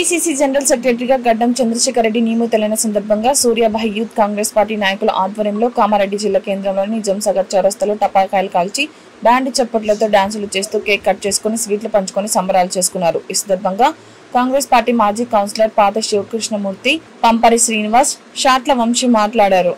TPCC general సెక్రటరీగా గడ్డం చంద్రశేఖర్ రెడ్డి నియమితులైన సందర్భంగా సూర్యాభాయ్ యూత్ కాంగ్రెస్ పార్టీ నాయకుల ఆధ్వర్యంలో కామారెడ్డి జిల్లా కేంద్రంలోని నిజాంసాగర్ చౌరస్తాలో టపాకాయలు కాల్చి బ్యాండ్ చప్పట్లతో డాన్సులు చేస్తూ కేక్ కట్ చేసుకుని స్వీట్లు పంచుకొని సంబరాలు చేసుకున్నారు। ఈ సందర్భంగా కాంగ్రెస్ పార్టీ మాజీ కౌన్సిలర్ పాత శివకృష్ణమూర్తి, పంపరి శ్రీనివాస్, షాట్ల వంశీ మాట్లాడారు।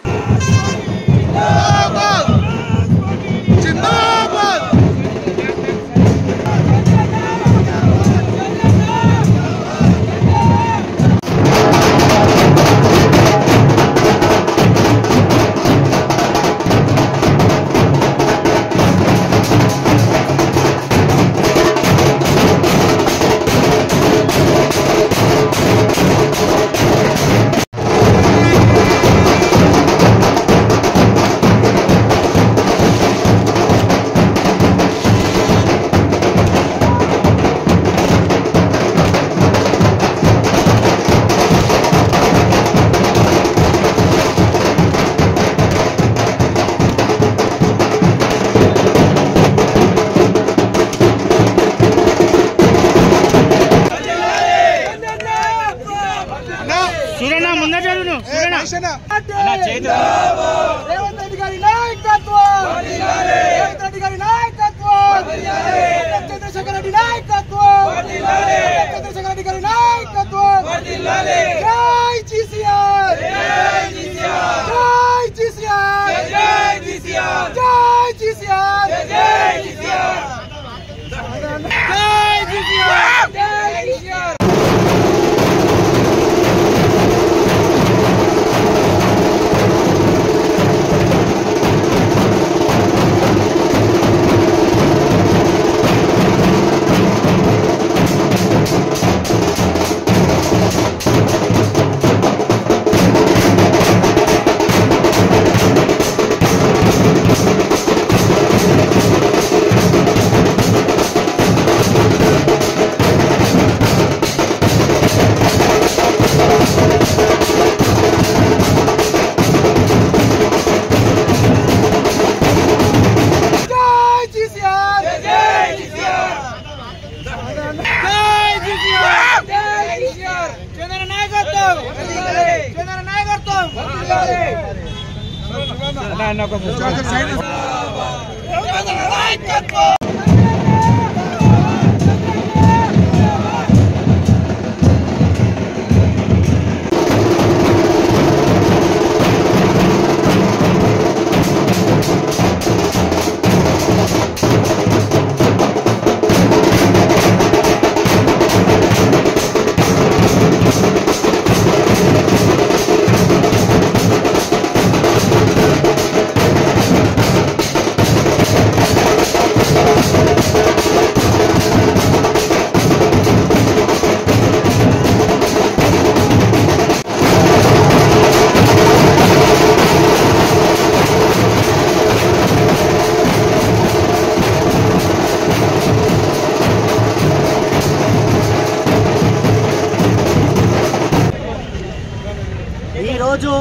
ఈరోజు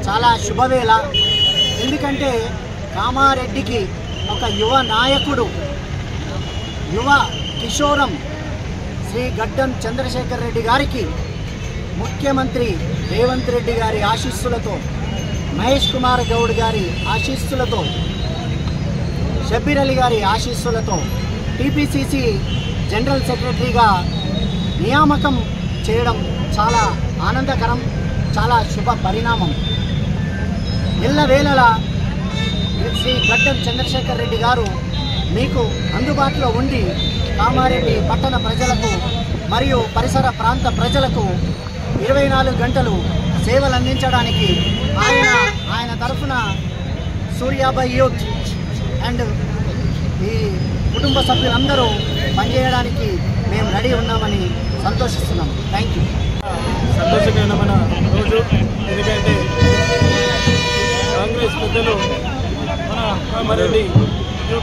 చాలా శుభవేళ, ఎందుకంటే కామారెడ్డికి ఒక యువ నాయకుడు, యువ కిషోరం శ్రీ గడ్డం చంద్రశేఖర్ రెడ్డి గారికి ముఖ్యమంత్రి రేవంత్ రెడ్డి గారి ఆశీస్సులతో, మహేష్ కుమార్ గౌడ్ గారి ఆశీస్సులతో, షబ్బీర్ అలీ గారి ఆశీస్సులతో టీపీసీసీ జనరల్ సెక్రటరీగా నియామకం చేయడం చాలా ఆనందకరం, చాలా శుభ పరిణామం। ఎల్లవేళలా శ్రీ గడ్డం చంద్రశేఖర్ రెడ్డి గారు మీకు అందుబాటులో ఉండి కామారెడ్డి పట్టణ ప్రజలకు మరియు పరిసర ప్రాంత ప్రజలకు 24 గంటలు సేవలు అందించడానికి ఆయన తరఫున సూర్యాభాయ్ యూత్ అండ్ ఈ కుటుంబ సభ్యులందరూ పనిచేయడానికి మేము రెడీ ఉన్నామని సంతోషిస్తున్నాం। Thank you. సంతోషకరమైన రోజు, ఎందుకంటే కాంగ్రెస్ పెద్దలు మన కామారెడ్డి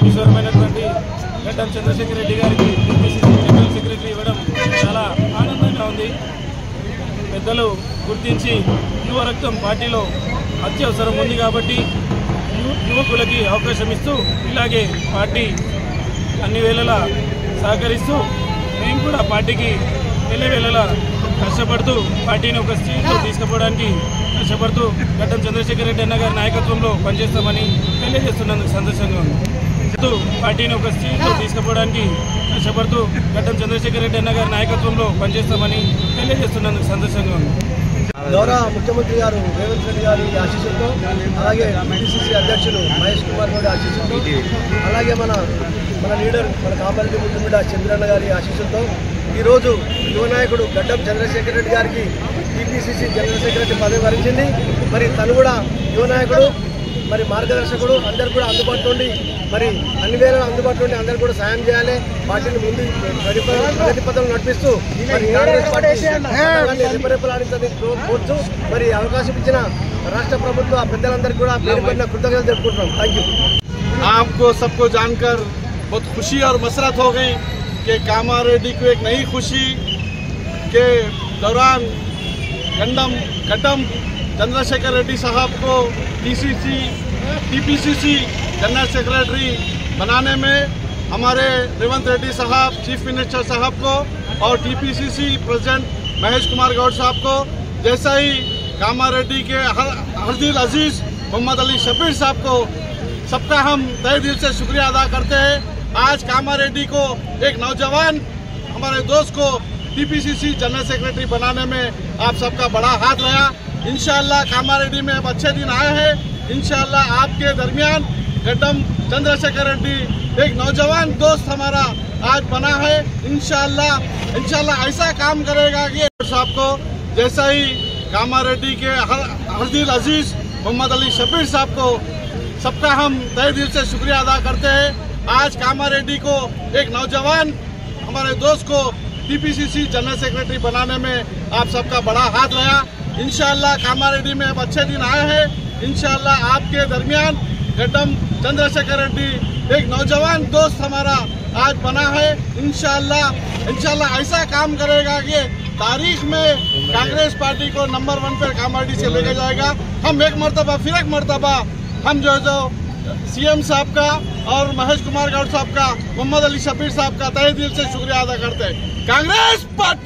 కిషోరమైనటువంటి గడ్డం చంద్రశేఖర్ రెడ్డి గారికి టీపీసీసీ జనరల్ సెక్రటరీ ఇవ్వడం చాలా ఆనందంగా ఉంది। పెద్దలు గుర్తించి యువ రక్తం పార్టీలో అత్యవసరం ఉంది కాబట్టి యువకులకి అవకాశం ఇస్తూ ఇలాగే పార్టీ అన్ని వేళలా సహకరిస్తూ మేము కూడా పార్టీకి వేళలా కష్టపడుతూ పార్టీని ఒక స్థితిలో తీసుకుపోవడానికి కష్టపడుతూ గడ్డం చంద్రశేఖర్ రెడ్డి అన్న గారి నాయకత్వంలో పనిచేస్తామని తెలియజేస్తున్నందుకు సంతోషంగా ఉంది. పార్టీని ఒక స్థితిలో తీసుకుపోవడానికి కష్టపడుతూ గడ్డం చంద్రశేఖర్ రెడ్డి అన్న గారి నాయకత్వంలో పనిచేస్తామని తెలియజేస్తున్నందుకు సంతోషంగా ఉంది. గౌరవ ముఖ్యమంత్రి గారు రేవంత్ రెడ్డి గారి ఆశీస్సులతో, అలాగే పిసిసి అధ్యక్షులు మహేష్ కుమార్ గౌడ్ ఆశీస్సులతో, అలాగే మన లీడర్ మన కామారెడ్డి ముద్దుబిడ్డ చంద్రన్న గారి ఆశీస్సులతో ఈరోజు యువ నాయకుడు గడ్డం చంద్రశేఖర్ రెడ్డి గారికి టీపీసీసీ జనరల్ సెక్రటరీ పదవి వరించింది. మరి తను కూడా యువ నాయకుడు, మరి మార్గదర్శకుడు, అందరు కూడా అందుబాటులో ఉండి మరి అన్ని వేళ అందుబాటులో ఉండి అందరు కూడా సాయం చేయాలి, పార్టీని ముందు ప్రగతి పథంలో నడిపిస్తూ మరి కాంగ్రెస్ పార్టీ రిపరేపలాడించని కోరుతూ మరి అవకాశం ఇచ్చిన రాష్ట్ర ప్రభుత్వ పెద్దలందరికీ కూడా పేరుపడిన కృతజ్ఞతలు జరుపుకుంటున్నాం. Thank you. आपको सबको जानकर बहुत खुशी और मसरत हो गई कि कामारेड्डी को एक नई खुशी के दौरान गड्डम चंद्रशेखर रेड्डी साहब को टीपीसीसी जनरल सेक्रेटरी बनाने में हमारे रेवंत रेड्डी साहब, चीफ मिनिस्टर साहब को और टीपीसीसी प्रेसिडेंट महेश कुमार गौड साहब को, जैसा ही कामारेड्डी के हरदिल अजीज मोहम्मद अली शबीर साहब को, सबका हम तहे दिल से शुक्रिया अदा करते हैं। आज कामारेड्डी को एक नौजवान हमारे दोस्त को टीपीसीसी जनरल सेक्रेटरी बनाने में आप सबका बड़ा हाथ रहा। इंशाअल्लाह कामारेड्डी में अब अच्छे दिन आए हैं। इंशाअल्लाह आपके दरमियान गड्डम चंद्रशेखर रेड्डी एक नौजवान दोस्त हमारा आज बना है। इंशाअल्लाह ऐसा काम करेगा कि साहब को, जैसा ही कामारेड्डी के हरदिल अजीज मोहम्मद अली शबीर साहब को, सबका हम तहे दिल से शुक्रिया अदा करते हैं। आज कामारेड्डी को एक नौजवान हमारे दोस्त को टीपीसीसी जनरल सेक्रेटरी बनाने में आप सबका बड़ा हाथ रहा। इंशाअल्लाह कामारेड्डी में अब अच्छे दिन आए हैं। इंशाअल्लाह आपके दरमियान गड्डम चंद्रशेखर रेड्डी एक नौजवान दोस्त हमारा आज बना है। इंशाअल्लाह ऐसा काम करेगा कि तारीख में कांग्रेस पार्टी को नंबर 1 पर कामारेड्डी से लेके जाएगा। हम एक मरतबा हम जो सीएम साहब का और महेश कुमार गौड साहब का, मोहम्मद अली शबीर साहब का तहे दिल से शुक्रिया अदा करते हैं। कांग्रेस पार्टी